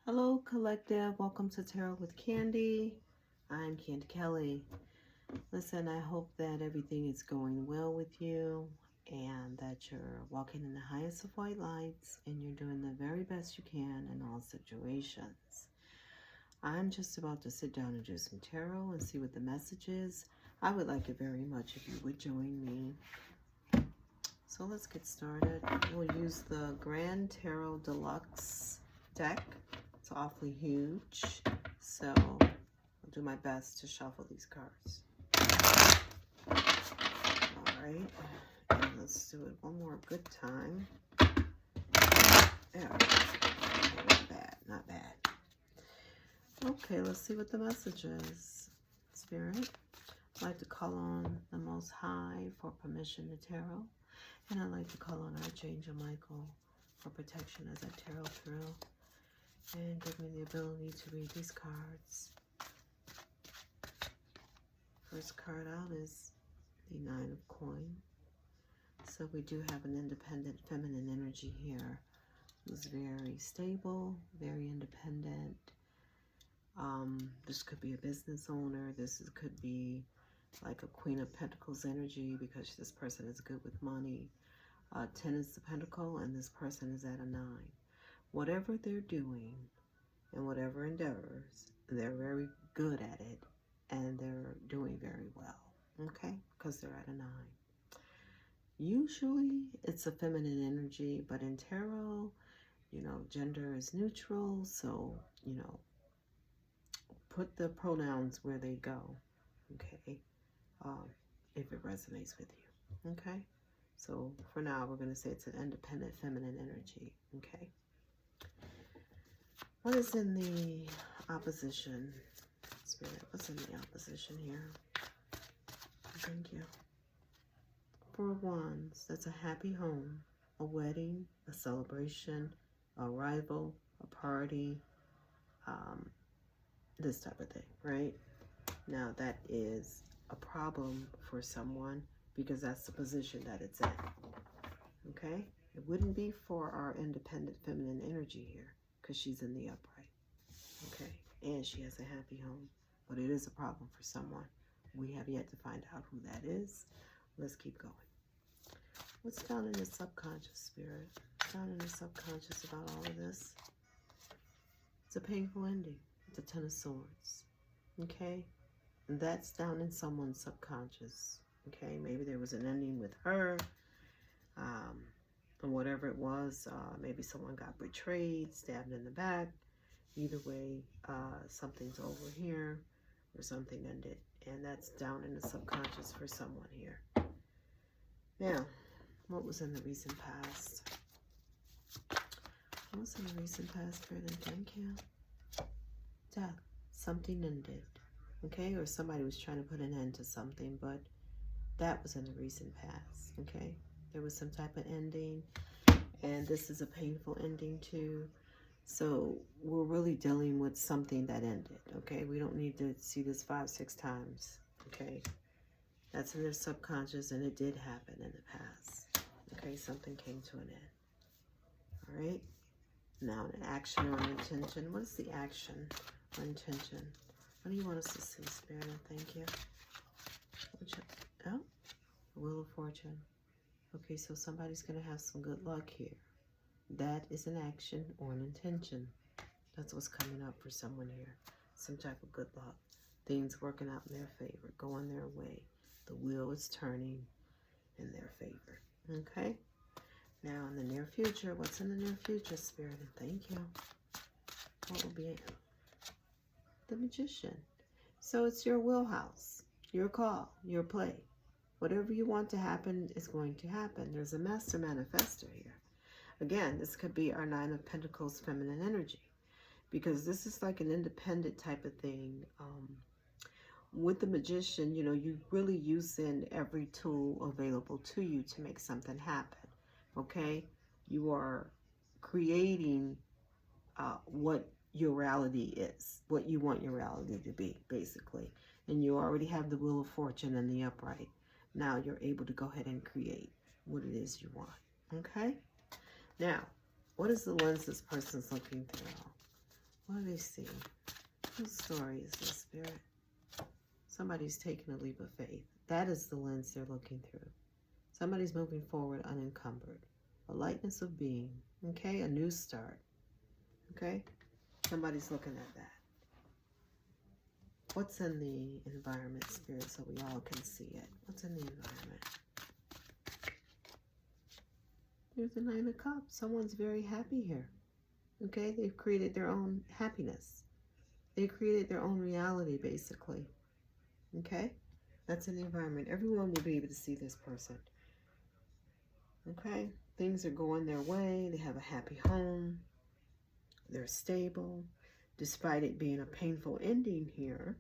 Hello, collective. Welcome to Tarot with Candy. I'm Candy Kelly. Listen, I hope that everything is going well with you and that you're walking in the highest of white lights and you're doing the very best you can in all situations. I'm just about to sit down and do some tarot and see what the message is. I would like it very much if you would join me. So let's get started. We'll use the Grand Tarot Deluxe deck. It's awfully huge, so I'll do my best to shuffle these cards. All right, and let's do it one more good time. There, not bad, not bad. Okay, let's see what the message is. Spirit, I'd like to call on the Most High for permission to tarot, and I'd like to call on Archangel Michael for protection as I tarot through. And give me the ability to read these cards. First card out is the Nine of Coins. So we do have an independent feminine energy here who's very stable, very independent. This could be a business owner. Could be like a Queen of Pentacles energy because this person is good with money. 10 is the Pentacle and this person is at a 9. Whatever they're doing and whatever endeavors, they're very good at it and they're doing very well, okay? Because they're at a 9. Usually it's a feminine energy, but in tarot, gender is neutral, so, put the pronouns where they go, okay? If it resonates with you, okay? So for now, we're going to say it's an independent feminine energy, okay? What is in the opposition? Spirit, what's in the opposition here? Thank you. Four of Wands, that's a happy home, a wedding, a celebration, a arrival, a party, this type of thing, right? Now that is a problem for someone because that's the position that it's in, okay? It wouldn't be for our independent feminine energy here because she's in the upright, okay? And she has a happy home, but it is a problem for someone. We have yet to find out who that is. Let's keep going. What's down in the subconscious, Spirit? Down in the subconscious about all of this? It's a painful ending. It's a 10 of Swords, okay? And that's down in someone's subconscious, okay? Maybe there was an ending with her, or whatever it was. Maybe someone got betrayed, stabbed in the back. Either way, something's over here or something ended. And that's down in the subconscious for someone here. Now, what was in the recent past? What was in the recent past, Spirit? And thank you. Death. Something ended. Okay? Or somebody was trying to put an end to something, but that was in the recent past. Okay? There was some type of ending. And this is a painful ending too. So we're really dealing with something that ended. Okay? We don't need to see this 5-6 times. Okay? That's in their subconscious, and it did happen in the past. Okay, something came to an end. All right. Now, an action or an intention. What is the action or intention? What do you want us to see, Spirit? Thank you. Oh, Wheel of Fortune. Okay, so somebody's going to have some good luck here. That is an action or an intention. That's what's coming up for someone here. Some type of good luck. Things working out in their favor, going their way. The wheel is turning in their favor. Okay? Now, in the near future, what's in the near future, Spirit? And thank you. What will be the Magician? So it's your wheelhouse, your call, your play. Whatever you want to happen is going to happen. There's a Master Manifestor here. Again, this could be our Nine of Pentacles feminine energy because this is like an independent type of thing. With the Magician, you really using every tool available to you to make something happen, okay? You are creating what your reality is, what you want your reality to be, basically. And you already have the Wheel of Fortune and the upright. Now you're able to go ahead and create what it is you want, okay? Now, what is the lens this person's looking through? What do they see? Whose story is this, Spirit? Somebody's taking a leap of faith. That is the lens they're looking through. Somebody's moving forward unencumbered. A lightness of being. Okay? A new start. Okay? Somebody's looking at that. What's in the environment, Spirit, so we all can see it? What's in the environment? There's the Nine of Cups. Someone's very happy here. Okay? They've created their own happiness. They created their own reality, basically. Okay? That's in the environment. Everyone will be able to see this person. Okay? Things are going their way. They have a happy home. They're stable. Despite it being a painful ending here,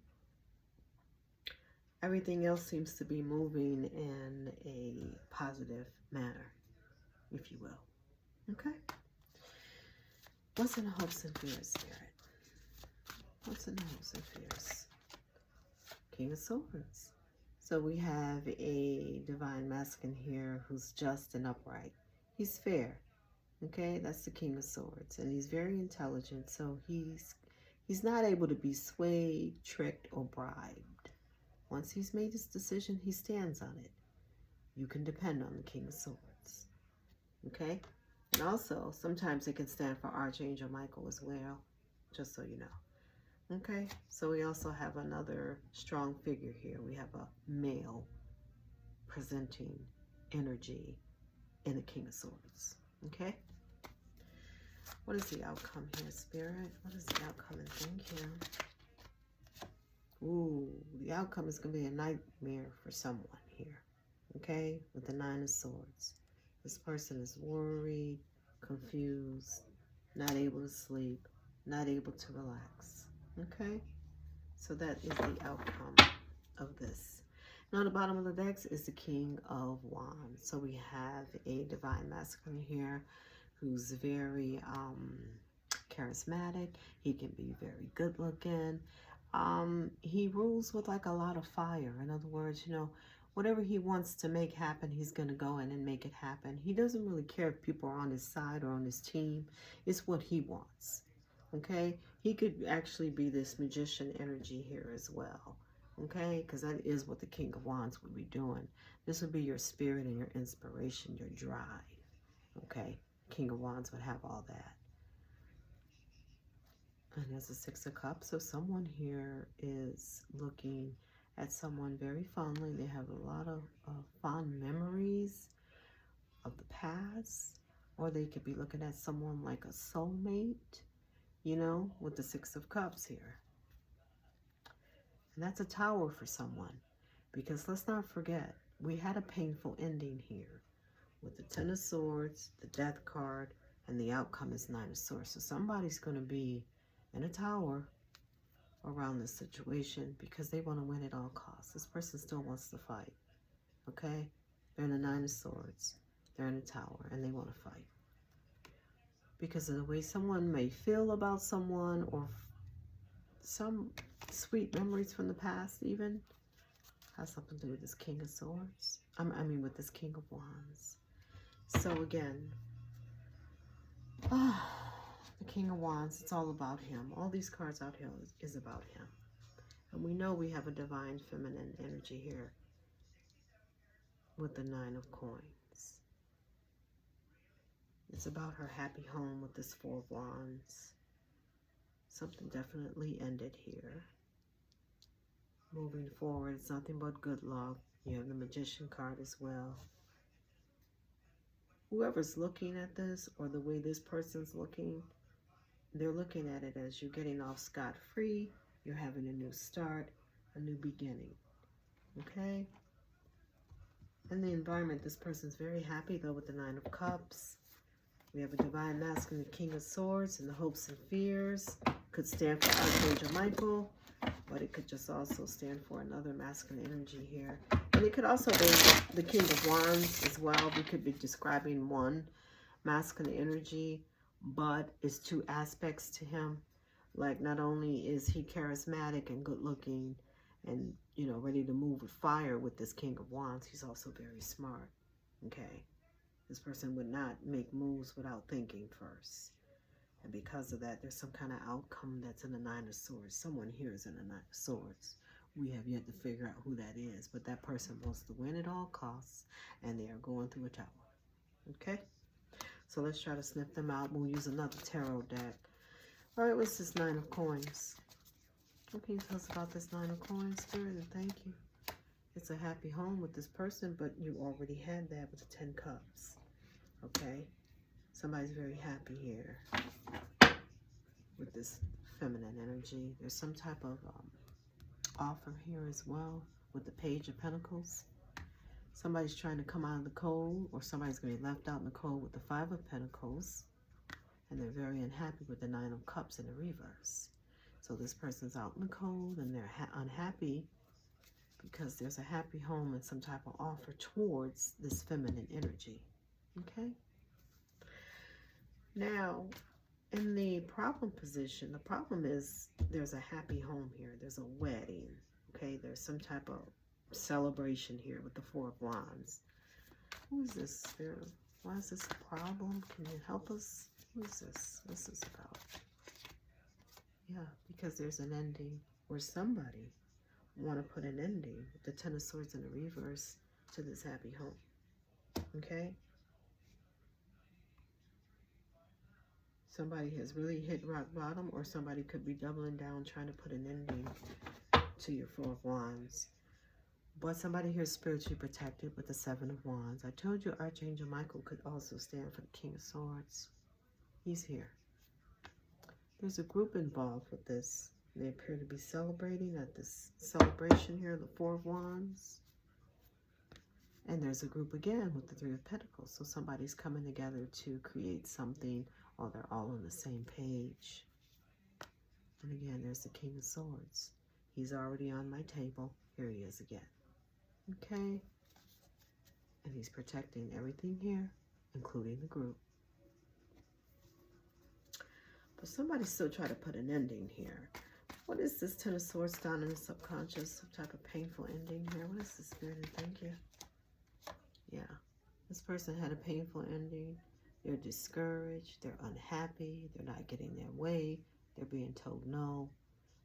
everything else seems to be moving in a positive manner, if you will. Okay? What's in the hopes and fears, Spirit? What's in the hopes and fears? King of Swords. So we have a divine masculine here who's just and upright. He's fair. Okay, that's the King of Swords. And he's very intelligent, so he's not able to be swayed, tricked, or bribed. Once he's made his decision, he stands on it. You can depend on the King of Swords. Okay? And also, sometimes it can stand for Archangel Michael as well, just so you know. Okay? So we also have another strong figure here. We have a male presenting energy in the King of Swords. Okay? What is the outcome here, Spirit? What is the outcome? And thank you. Ooh, the outcome is going to be a nightmare for someone here. Okay? With the Nine of Swords. This person is worried, confused, not able to sleep, not able to relax. Okay? So that is the outcome of this. Now, the bottom of the decks is the King of Wands. So we have a divine masculine here who's very charismatic. He can be very good looking. He rules with like a lot of fire. In other words, you know, whatever he wants to make happen, he's going to go in and make it happen. He doesn't really care if people are on his side or on his team. It's what he wants. Okay? He could actually be this magician energy here as well. Okay? Because that is what the King of Wands would be doing. This would be your spirit and your inspiration, your drive. Okay? King of Wands would have all that. And there's the Six of Cups. So someone here is looking at someone very fondly. They have a lot of fond memories of the past. Or they could be looking at someone like a soulmate, you know, with the Six of Cups here. And that's a Tower for someone. Because let's not forget, we had a painful ending here. With the Ten of Swords, the Death card, and the outcome is Nine of Swords. So somebody's going to be in a tower around this situation because they want to win at all costs. This person still wants to fight. Okay? They're in the Nine of Swords. They're in a tower and they want to fight. Because of the way someone may feel about someone or some sweet memories from the past even has something to do with this King of Swords. I mean with this King of Wands. So again, the King of Wands, it's all about him. All these cards out here is about him. And we know we have a divine feminine energy here with the Nine of Coins. It's about her happy home with this Four of Wands. Something definitely ended here. Moving forward, it's nothing but good luck. You have the Magician card as well. Whoever's looking at this or the way this person's looking, they're looking at it as you're getting off scot-free, you're having a new start, a new beginning. Okay? In the environment, this person's very happy though with the Nine of Cups. We have a divine masculine, the King of Swords, and the hopes and fears. Could stand for Archangel Michael, but it could just also stand for another masculine energy here. And it could also be the King of Wands as well. We could be describing one masculine energy, but it's two aspects to him. Like not only is he charismatic and good looking and, you know, ready to move with fire with this King of Wands, he's also very smart. Okay? This person would not make moves without thinking first. And because of that, there's some kind of outcome that's in the Nine of Swords. Someone here is in the Nine of Swords. We have yet to figure out who that is, but that person wants to win at all costs, and they are going through a tower. Okay? So let's try to sniff them out. We'll use another tarot deck. All right, what's this Nine of Coins? What can you tell us about this Nine of Coins, Spirit? And thank you. It's a happy home with this person, but you already had that with the 10 Cups. Okay? Somebody's very happy here with this feminine energy. There's some type of offer here as well with the Page of Pentacles. Somebody's trying to come out of the cold, or somebody's going to be left out in the cold with the Five of Pentacles. And they're very unhappy with the Nine of Cups in the reverse. So this person's out in the cold and they're unhappy because there's a happy home and some type of offer towards this feminine energy. Okay? Now, in the problem position, the problem is there's a happy home here. There's a wedding. Okay? There's some type of celebration here with the Four of Wands. Who is this, Spirit? Why is this a problem? Can you help us? Who is this? What's this about? Yeah, because there's an ending where somebody want to put an ending with the Ten of Swords in the reverse to this happy home. Okay? Somebody has really hit rock bottom, or somebody could be doubling down trying to put an ending to your Four of Wands. But somebody here is spiritually protected with the Seven of Wands. I told you Archangel Michael could also stand for the King of Swords. He's here. There's a group involved with this. They appear to be celebrating at this celebration here, the Four of Wands. And there's a group again with the Three of Pentacles. So somebody's coming together to create something, or they're all on the same page. And again, there's the King of Swords. He's already on my table. Here he is again. Okay? And he's protecting everything here, including the group. But somebody's still trying to put an ending here. What is this Ten of Swords down in the subconscious? Some type of painful ending here. What is the Spirit? And thank you. Yeah. This person had a painful ending. They're discouraged. They're unhappy. They're not getting their way. They're being told no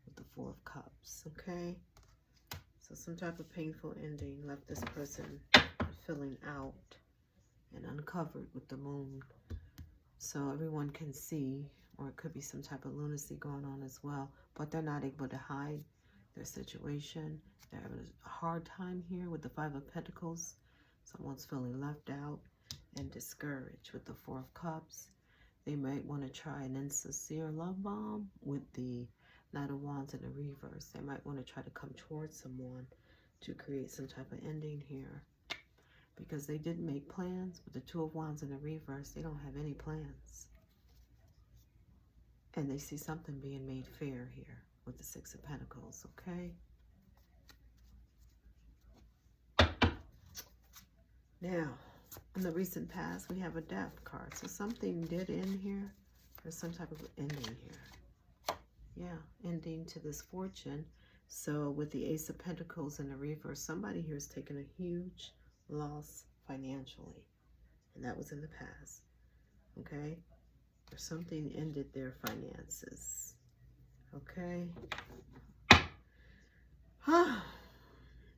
with the Four of Cups. Okay? So some type of painful ending left this person feeling out and uncovered with the moon. So everyone can see, or it could be some type of lunacy going on as well, but they're not able to hide their situation. They're having a hard time here with the Five of Pentacles. Someone's feeling left out and discouraged with the Four of Cups. They might want to try an insincere love bomb with the Knight of Wands in the reverse. They might want to try to come towards someone to create some type of ending here. Because they didn't make plans with the Two of Wands in the reverse. They don't have any plans. And they see something being made fair here with the Six of Pentacles, okay? Now, in the recent past, we have a Death card. So something did end here. There's some type of ending here. Yeah, ending to this fortune. So with the Ace of Pentacles in the reverse, somebody here is taking a huge loss financially. And that was in the past. Okay? Or something ended their finances. Okay?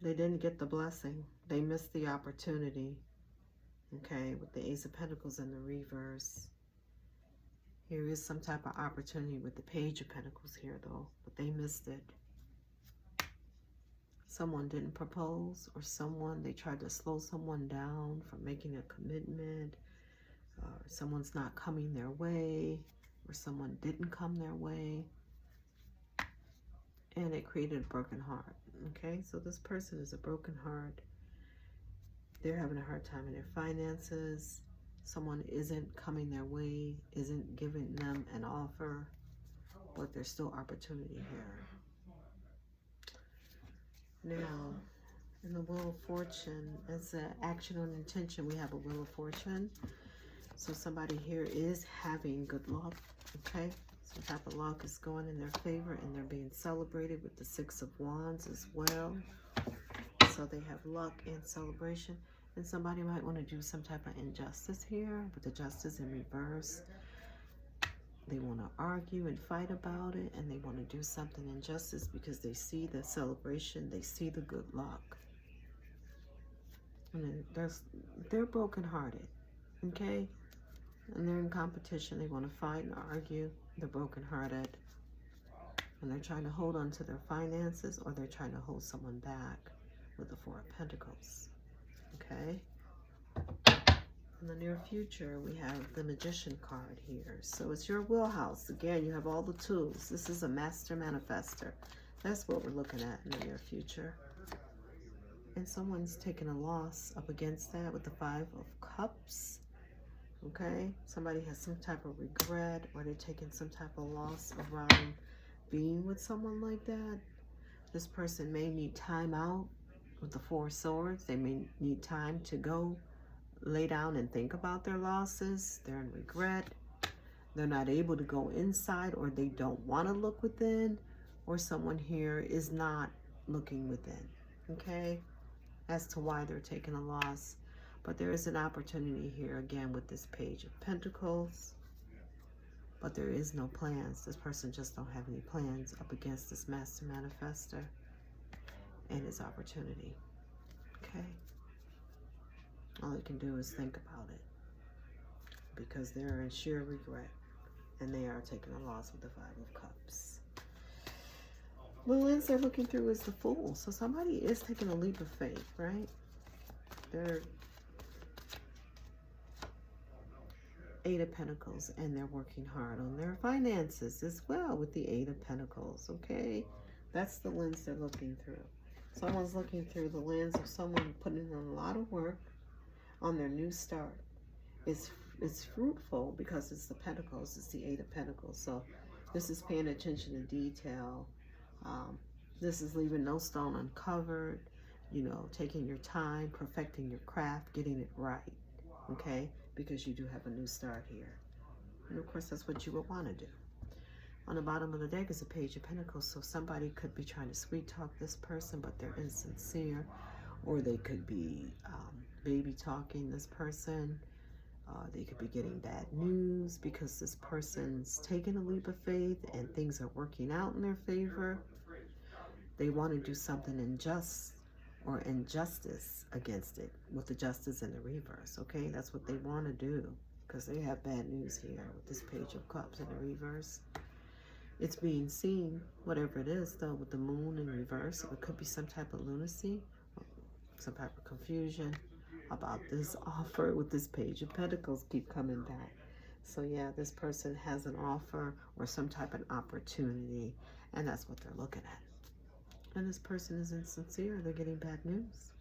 They didn't get the blessing. They missed the opportunity. Okay? With the Ace of Pentacles in the reverse. Here is some type of opportunity with the Page of Pentacles here, though. But they missed it. Someone didn't propose, or they tried to slow someone down from making a commitment. Someone's not coming their way, or someone didn't come their way. And it created a broken heart. Okay, so this person is a broken heart. They're having a hard time in their finances. Someone isn't coming their way, isn't giving them an offer, but there's still opportunity here. Now, in the Wheel of Fortune, as an action on intention, we have a Wheel of Fortune. So somebody here is having good luck, okay? Some type of luck is going in their favor, and they're being celebrated with the Six of Wands as well. So they have luck and celebration. And somebody might want to do some type of injustice here with the Justice in reverse. They want to argue and fight about it, and they want to do something injustice because they see the celebration, they see the good luck. And they're brokenhearted, okay? And they're in competition. They want to fight and argue. They're brokenhearted. And they're trying to hold on to their finances, or they're trying to hold someone back with the Four of Pentacles, okay? In the near future, we have the Magician card here. So it's your wheelhouse. Again, you have all the tools. This is a master manifester. That's what we're looking at in the near future. And someone's taking a loss up against that with the Five of Cups. Okay? Somebody has some type of regret, or they're taking some type of loss around being with someone like that. This person may need time out with the Four of Swords. They may need time to go lay down and think about their losses. They're in regret. They're not able to go inside, or they don't want to look within, or someone here is not looking within, okay, as to why they're taking a loss. But there is an opportunity here again with this Page of Pentacles, but there is no plans. This person just don't have any plans up against this master manifester and his opportunity, okay? All they can do is think about it because they're in sheer regret, and they are taking a loss with the Five of Cups. The lens they're looking through is the Fool. So somebody is taking a leap of faith, right? They're Eight of Pentacles, and they're working hard on their finances as well with the Eight of Pentacles, okay? That's the lens they're looking through. Someone's looking through the lens of someone putting in a lot of work on their new start. It's fruitful because it's the Pentacles, it's the Eight of Pentacles. So this is paying attention to detail. This is leaving no stone uncovered, you know, taking your time, perfecting your craft, getting it right, okay? Because you do have a new start here. And of course, that's what you would want to do. On the bottom of the deck is a Page of Pentacles. So somebody could be trying to sweet talk this person, but they're insincere. Or they could be baby talking this person. They could be getting bad news because this person's taking a leap of faith and things are working out in their favor. They want to do something unjust or injustice against it with the Justice in the reverse, okay? That's what they want to do because they have bad news here with this Page of Cups in the reverse. It's being seen, whatever it is, though, with the Moon in reverse. It could be some type of lunacy, some type of confusion about this offer with this Page of Pentacles keep coming back. So yeah, this person has an offer or some type of opportunity, and that's what they're looking at. And this person is insincere. They're getting bad news.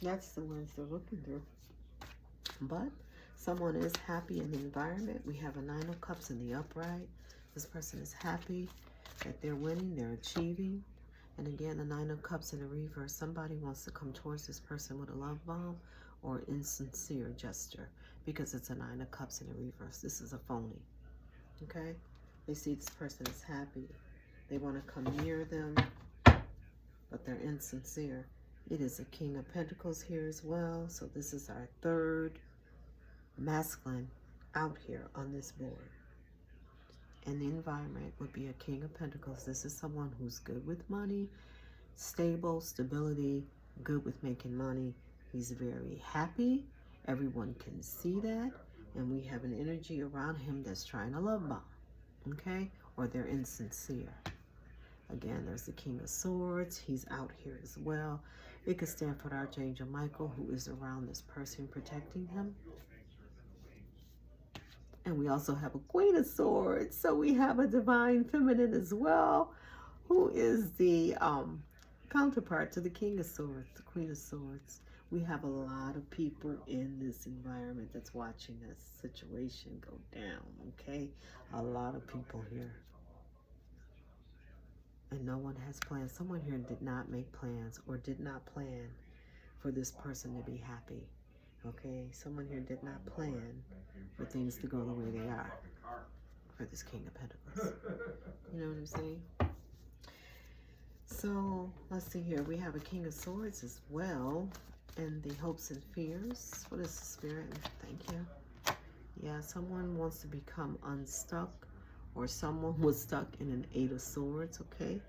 That's the ones they're looking through. But someone is happy in the environment. We have a Nine of Cups in the upright. This person is happy that they're winning, they're achieving. And again, the Nine of Cups in the reverse. Somebody wants to come towards this person with a love bomb or insincere gesture because it's a Nine of Cups in the reverse. This is a phony, okay? They see this person is happy. They want to come near them, but they're insincere. It is a King of Pentacles here as well. So this is our third masculine out here on this board. And the environment would be a King of Pentacles. This is someone who's good with money, stable, stability, good with making money. He's very happy. Everyone can see that. And we have an energy around him that's trying to love bomb, okay? Or they're insincere. Again, there's the King of Swords. He's out here as well. It could stand for Archangel Michael, who is around this person protecting him. And we also have a Queen of Swords. So we have a Divine Feminine as well, who is the counterpart to the King of Swords, the Queen of Swords. We have a lot of people in this environment that's watching this situation go down, okay? A lot of people here. And no one has plans. Someone here did not make plans or did not plan for this person to be happy. Okay, someone here did not plan for things to go the way they are for this King of Pentacles. You know what I'm saying? So, let's see here. We have a King of Swords as well. And the hopes and fears. What is the Spirit? Thank you. Yeah, someone wants to become unstuck, or someone was stuck in an Eight of Swords, okay?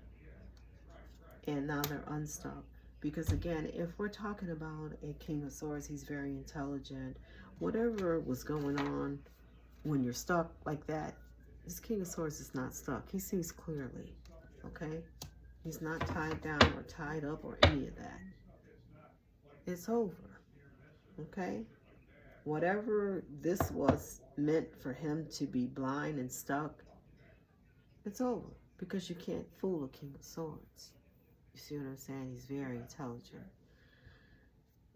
And now they're unstuck. Because again, if we're talking about a King of Swords, he's very intelligent. Whatever was going on when you're stuck like that, this King of Swords is not stuck. He sees clearly, okay? He's not tied down or tied up or any of that. It's over, okay? Whatever this was meant for him to be blind and stuck, it's over. Because you can't fool a King of Swords. You see what I'm saying? He's very intelligent.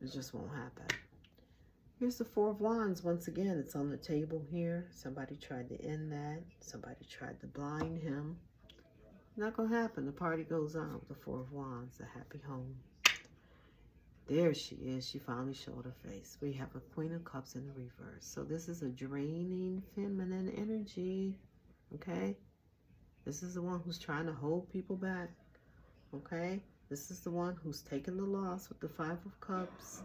It just won't happen. Here's the Four of Wands. Once again, it's on the table here. Somebody tried to end that. Somebody tried to blind him. Not going to happen. The party goes on with the Four of Wands, a happy home. There she is. She finally showed her face. We have a Queen of Cups in the reverse. So this is a draining feminine energy. Okay? This is the one who's trying to hold people back. Okay? This is the one who's taken the loss with the Five of Cups.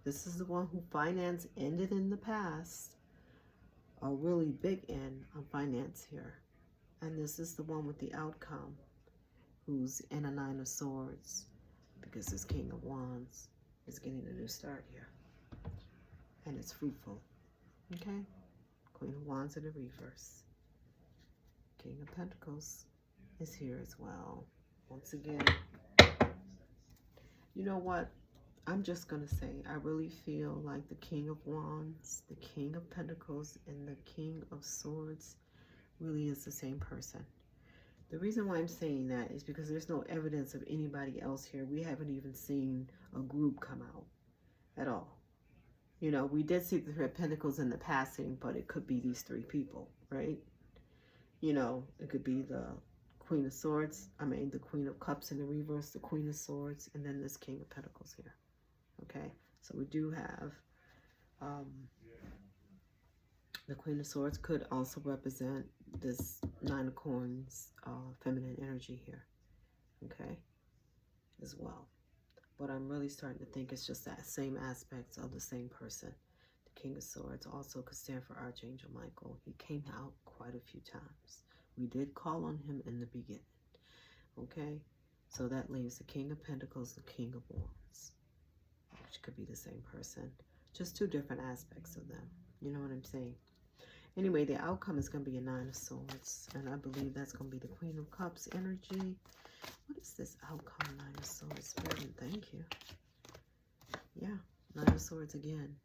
This is the one who finance ended in the past. A really big end on finance here. And this is the one with the outcome, who's in a Nine of Swords, because this King of Wands is getting a new start here. And it's fruitful. Okay? Queen of Wands in the reverse. King of Pentacles is here as well. Once again, you know what? I'm just going to say, I really feel like the King of Wands, the King of Pentacles, and the King of Swords really is the same person. The reason why I'm saying that is because there's no evidence of anybody else here. We haven't even seen a group come out at all. You know, we did see the Three of Pentacles in the passing, but it could be these three people, right? You know, it could be the Queen of Swords, the Queen of Cups in the reverse, the Queen of Swords, and then this King of Pentacles here. Okay, so we do have the Queen of Swords could also represent this Nine of Coins feminine energy here, okay, as well. But I'm really starting to think it's just that same aspects of the same person. The King of Swords also could stand for Archangel Michael. He came out quite a few times. We did call on him in the beginning, okay? So that leaves the King of Pentacles, the King of Wands, which could be the same person. Just two different aspects of them. You know what I'm saying? Anyway, the outcome is going to be a Nine of Swords. And I believe that's going to be the Queen of Cups energy. What is this outcome, Nine of Swords? Spirit, thank you. Yeah, Nine of Swords again.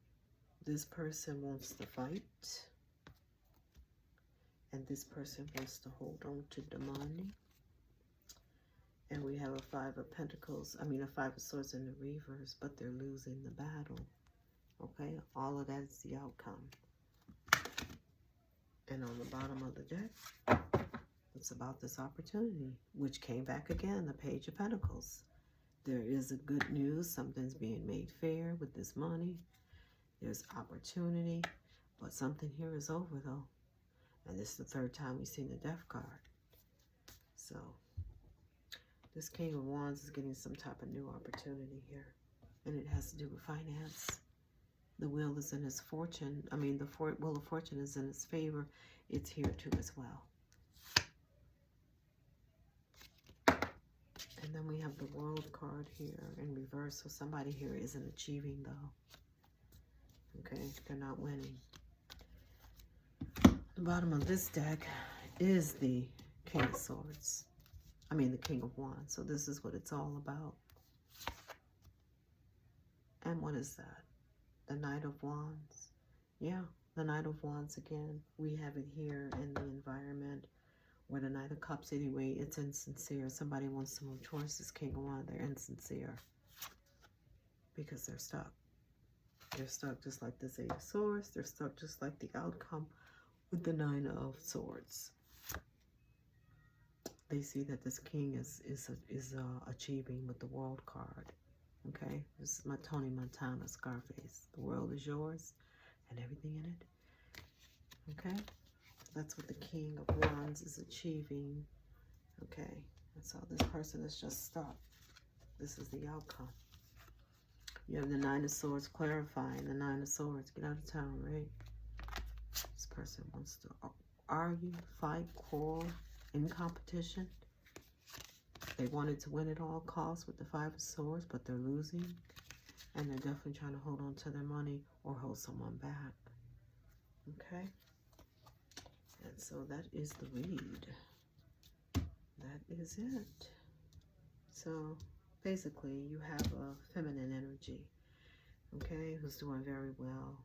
This person wants to fight. And this person wants to hold on to the money. And we have a Five of Pentacles. A Five of Swords in the reverse, but they're losing the battle. Okay, all of that is the outcome. And on the bottom of the deck, it's about this opportunity, which came back again, the Page of Pentacles. There is a good news. Something's being made fair with this money. There's opportunity, but something here is over, though. And this is the third time we've seen the Death card. So this King of Wands is getting some type of new opportunity here. And it has to do with finance. The wheel is in his fortune. The wheel of fortune is in his favor. It's here too as well. And then we have the World card here in reverse. So somebody here isn't achieving though. Okay, they're not winning. The bottom of this deck is the King of Swords. The King of Wands. So this is what it's all about. And what is that? The Knight of Wands. Yeah, the Knight of Wands again. We have it here in the environment where the Knight of Cups, anyway, it's insincere. Somebody wants to move towards this King of Wands. They're insincere because they're stuck. They're stuck just like this Eight of Swords. They're stuck just like the outcome with the Nine of Swords. They see that this king is achieving with the World card. Okay, this is my Tony Montana, Scarface. The world is yours and everything in it. Okay, that's what the King of Wands is achieving. Okay, and so this person is just stuck. This is the outcome. You have the Nine of Swords clarifying. The Nine of Swords, get out of town, right? This person wants to argue, fight, quarrel, in competition. They wanted to win at all costs with the Five of Swords, but they're losing. And they're definitely trying to hold on to their money or hold someone back. Okay? And so that is the read. That is it. So basically, you have a feminine energy, okay, who's doing very well.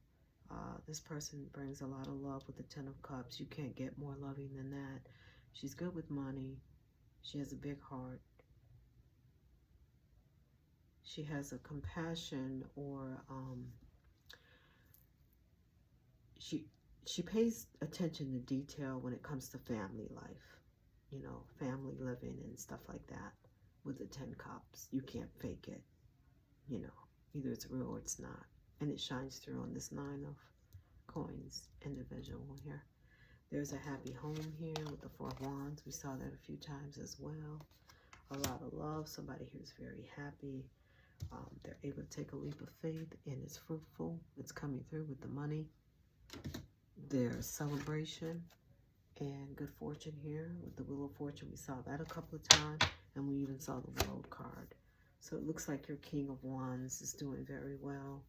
This person brings a lot of love with the Ten of Cups. You can't get more loving than that. She's good with money. She has a big heart. She has a compassion, or she pays attention to detail when it comes to family life. You know, family living and stuff like that. With the 10 Cups, you can't fake it. You know, either it's real or it's not. And it shines through on this 9 of Coins individual here. There's a happy home here with the 4 of Wands. We saw that a few times as well. A lot of love. Somebody here is very happy. They're able to take a leap of faith, and it's fruitful. It's coming through with the money. There's celebration and good fortune here with the Wheel of Fortune. We saw that a couple of times, and we even saw the World card. So it looks like your King of Wands is doing very well.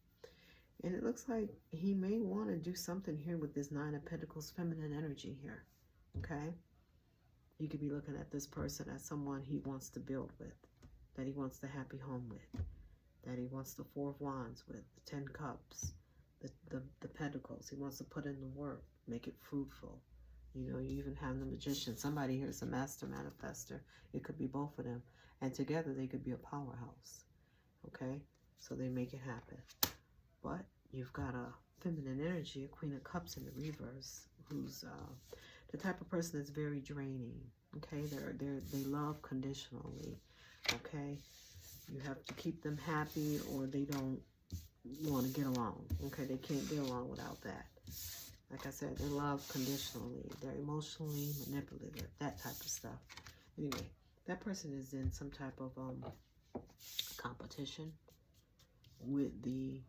And it looks like he may want to do something here with this 9 of Pentacles feminine energy here. Okay? You could be looking at this person as someone he wants to build with, that he wants the happy home with, that he wants the 4 of Wands with, the 10 Cups, the Pentacles. He wants to put in the work, make it fruitful. You know, you even have the Magician. Somebody here is a master manifester. It could be both of them. And together they could be a powerhouse. Okay? So they make it happen. But you've got a feminine energy, a Queen of Cups in the reverse, who's the type of person that's very draining. Okay? They love conditionally. Okay? You have to keep them happy, or they don't want to get along. Okay? They can't get along without that. Like I said, they love conditionally. They're emotionally manipulative, that type of stuff. Anyway, that person is in some type of competition with the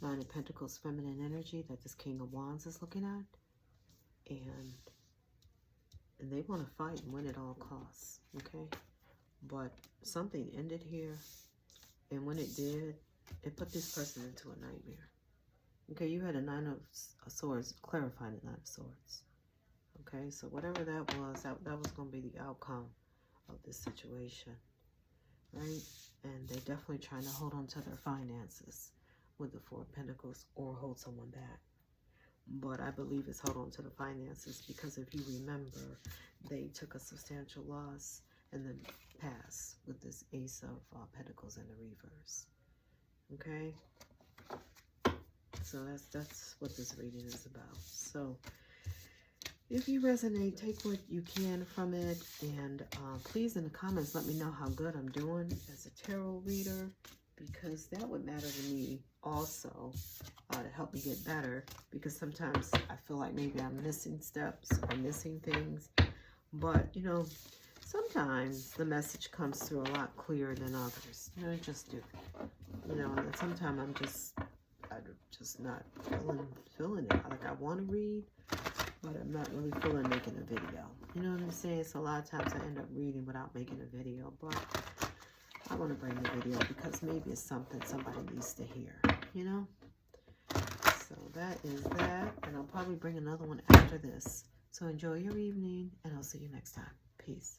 9 of Pentacles feminine energy that this King of Wands is looking at. And they want to fight and win at all costs. Okay? But something ended here. And when it did, it put this person into a nightmare. Okay, you had a 9 of Swords, clarifying the 9 of Swords. Okay, so whatever that was, that was going to be the outcome of this situation. Right? And they're definitely trying to hold on to their finances with the 4 of Pentacles, or hold someone back. But I believe it's hold on to the finances, because if you remember, they took a substantial loss in the past with this Ace of Pentacles in the reverse. Okay? So that's what this reading is about. So if you resonate, take what you can from it. And please, in the comments, let me know how good I'm doing as a tarot reader, because that would matter to me also, to help me get better. Because sometimes I feel like maybe I'm missing steps or missing things. But, you know, sometimes the message comes through a lot clearer than others. You know, I just do. You know, and sometimes I'm just not feeling it. Like, I want to read, but I'm not really feeling making a video. You know what I'm saying? So a lot of times I end up reading without making a video, but I want to bring the video because maybe it's something somebody needs to hear, you know? So that is that, and I'll probably bring another one after this. So enjoy your evening, and I'll see you next time. Peace.